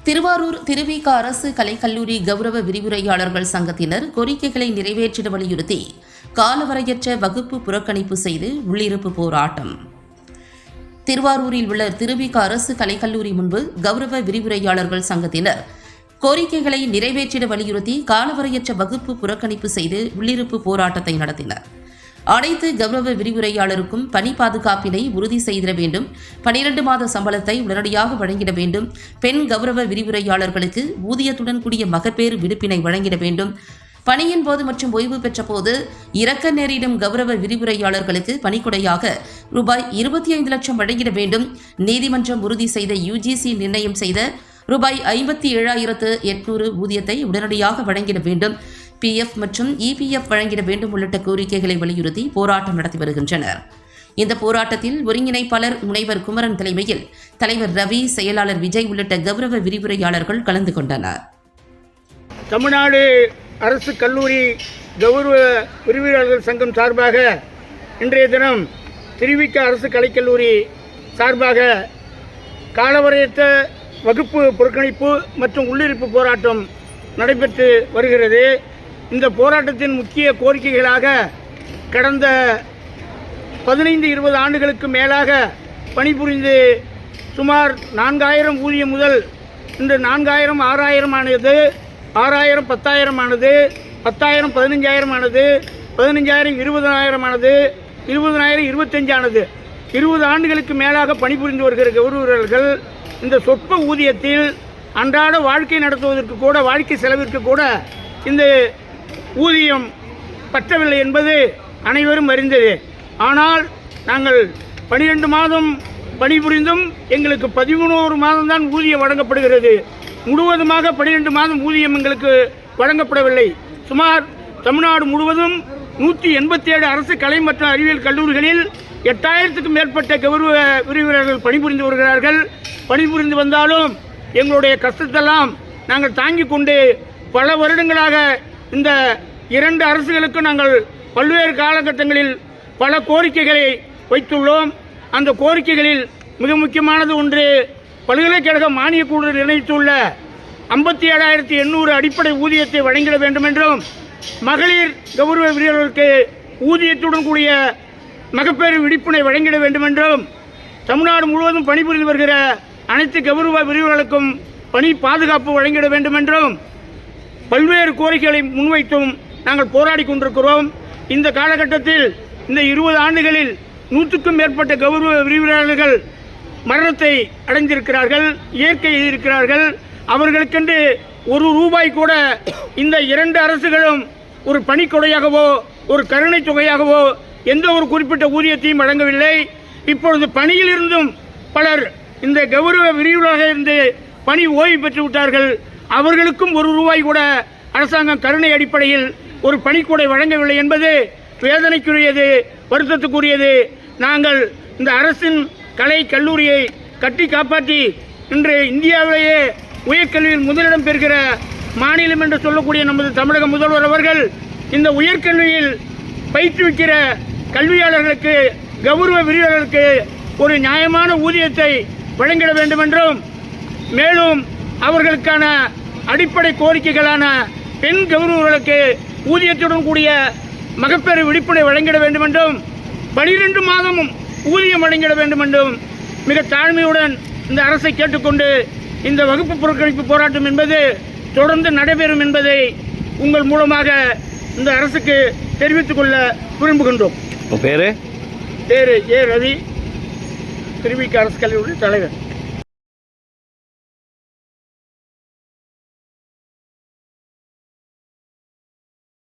திருவாரூர் திருவிக அரசு கலைக்கல்லூரி கௌரவ விரிவுரையாளர்கள் சங்கத்தினர் கோரிக்கைகளை நிறைவேற்றிட வலியுறுத்தி காலவரையற்ற வகுப்பு புறக்கணிப்பு செய்து உள்ளிருப்பு போராட்டம். திருவாரூரில் உள்ள திருவிக அரசு கலைக்கல்லூரி முன்பு கௌரவ விரிவுரையாளர்கள் சங்கத்தினர் கோரிக்கைகளை நிறைவேற்றிட வலியுறுத்தி காலவரையற்ற வகுப்பு புறக்கணிப்பு செய்து உள்ளிருப்பு போராட்டத்தை நடத்தினர். அனைத்து கௌரவ விரிவுரையாளருக்கும் பணி பாதுகாப்பினை உறுதி செய்திட வேண்டும். 12 மாத சம்பளத்தை உடனடியாக வழங்கிட வேண்டும். பெண் கௌரவ விரிவுரையாளர்களுக்கு ஊதியத்துடன் கூடிய மகப்பேறு விடுப்பினை வழங்கிட வேண்டும். பணியின் போது மற்றும் ஓய்வு பெற்ற போது இறக்க நேரிடும் கௌரவ விரிவுரையாளர்களுக்கு பணிக்கொடையாக ரூபாய் 25 லட்சம் வழங்கிட வேண்டும். நீதிமன்றம் உறுதி செய்த UGC நிர்ணயம் செய்த ரூபாய் 57,800 ஊதியத்தை உடனடியாக வழங்கிட வேண்டும். PF மற்றும் EPF வழங்கிட வேண்டும் உள்ளிட்ட கோரிக்கைகளை வலியுறுத்தி போராட்டம் நடத்தி வருகின்றனர். இந்த போராட்டத்தில் ஒருங்கிணைப்பாளர் முனைவர் குமரன் தலைமையில் தலைவர் ரவி, செயலாளர் விஜய் உள்ளிட்ட கௌரவ விரிவுரையாளர்கள் கலந்து கொண்டனர். தமிழ்நாடு அரசு கல்லூரி கௌரவ விரிவுரையாளர்கள் சங்கம் சார்பாக இன்றைய தினம் திருவிக அரசு கலைக்கல்லூரி சார்பாக காலவரையற்ற வகுப்பு புறக்கணிப்பு மற்றும் உள்ளிருப்பு போராட்டம் நடைபெற்று வருகிறது. இந்த போராட்டத்தின் முக்கிய கோரிக்கைகளாக கடந்த 15-20 ஆண்டுகளுக்கு மேலாக பணிபுரிந்து சுமார் 4000 ஊதியம் முதல் இன்று 4000 6000 ஆனது, 6000 10,000 ஆனது, 10,000 15,000 ஆனது, 15,000 20,000 ஆனது, 20,000 25 ஆனது. 20 ஆண்டுகளுக்கு மேலாக பணிபுரிந்து வருகிற கௌரவர்கள் இந்த சொற்ப ஊதியத்தில் அன்றாட வாழ்க்கை நடத்துவதற்கு கூட, வாழ்க்கை செலவிற்கு கூட இந்த ஊதியம் பற்றவில்லை என்பது அனைவரும் அறிந்தது. ஆனால் நாங்கள் 12 மாதம் பணிபுரிந்தும் எங்களுக்கு 13 மாதம் தான் ஊதியம் வழங்கப்படுகிறது. முழுவதுமாக 12 மாதம் ஊதியம் எங்களுக்கு வழங்கப்படவில்லை. சுமார் தமிழ்நாடு முழுவதும் 187 அரசு கலை மற்றும் அறிவியல் கல்லூரிகளில் 8000க்கும் மேற்பட்ட கௌரவ விரிவுரையாளர்கள் பணிபுரிந்து வருகிறார்கள். பணிபுரிந்து வந்தாலும் எங்களுடைய கஷ்டத்தெல்லாம் நாங்கள் தாங்கிக் கொண்டு பல வருடங்களாக இந்த 2 அரசுகளுக்கும் நாங்கள் பல்வேறு காலகட்டங்களில் பல கோரிக்கைகளை வைத்துள்ளோம். அந்த கோரிக்கைகளில் மிக முக்கியமானது ஒன்று, பல்கலைக்கழக மானியக் குழு நிர்ணயித்துள்ள 57,800 அடிப்படை ஊதியத்தை வழங்கிட வேண்டும் என்றும், மகளிர் கௌரவ விரிவுரையாளர்களுக்கு ஊதியத்துடன் கூடிய மகப்பேறு விடுப்பினை வழங்கிட வேண்டும் என்றும், தமிழ்நாடு முழுவதும் பணிபுரிந்து வருகிற அனைத்து கௌரவ விரிவுரையாளர்களுக்கும் பணி பாதுகாப்பு வழங்கிட வேண்டும் என்றும் பல்வேறு கோரிக்கைகளை முன்வைத்தும் நாங்கள் போராடி கொண்டிருக்கிறோம். இந்த காலகட்டத்தில் இந்த 20 ஆண்டுகளில் 100க்கும் மேற்பட்ட கௌரவ விரிவுரையாளர்கள் மரணத்தை அடைந்திருக்கிறார்கள், இயற்கை இருக்கிறார்கள். அவர்களுக்கென்று ₹1 கூட இந்த 2 அரசுகளும் ஒரு பணிக்கொடையாகவோ ஒரு கருணை தொகையாகவோ எந்த ஒரு குறிப்பிட்ட ஊதியத்தையும் வழங்கவில்லை. இப்பொழுது பணியில் இருந்தும் பலர் இந்த கௌரவ விரிவுரையாளராக இருந்து பணி ஓய்வு பெற்று விட்டார்கள். அவர்களுக்கும் ₹1 கூட அரசாங்கம் கருணை அடிப்படையில் ஒரு பணிக்கூடை வழங்கவில்லை என்பது வேதனைக்குரியது, வருத்தத்துக்குரியது. நாங்கள் இந்த அரசின் கலை கல்லூரியை கட்டி காப்பாற்றி இன்று இந்தியாவிலேயே உயர்கல்வியில் முதலிடம் பெறுகிற மாநிலம் என்று சொல்லக்கூடிய நமது தமிழக முதல்வர் அவர்கள் இந்த உயர்கல்வியில் பயிற்றுவிக்கிற கல்வியாளர்களுக்கு, கௌரவ விரிவுரையாளர்களுக்கு ஒரு நியாயமான ஊதியத்தை வழங்கிட வேண்டும் என்றும், மேலும் அவர்களுக்கான அடிப்படை கோரிக்கைகளான பெண் கௌரவர்களுக்கு ஊதியத்துடன் கூடிய மகப்பேறு விடுப்பினை வழங்கிட வேண்டும் என்றும், 12 மாதமும் ஊதியம் வழங்கிட வேண்டும் என்றும் மிக தாழ்மையுடன் இந்த அரசை கேட்டுக்கொண்டு இந்த வகுப்பு புறக்கணிப்பு போராட்டம் என்பது தொடர்ந்து நடைபெறும் என்பதை உங்கள் மூலமாக இந்த அரசுக்கு தெரிவித்துக் கொள்ள விரும்புகின்றோம். பேரு A. ரவி, திருவிக அரசு கல்லூரி தலைவர்.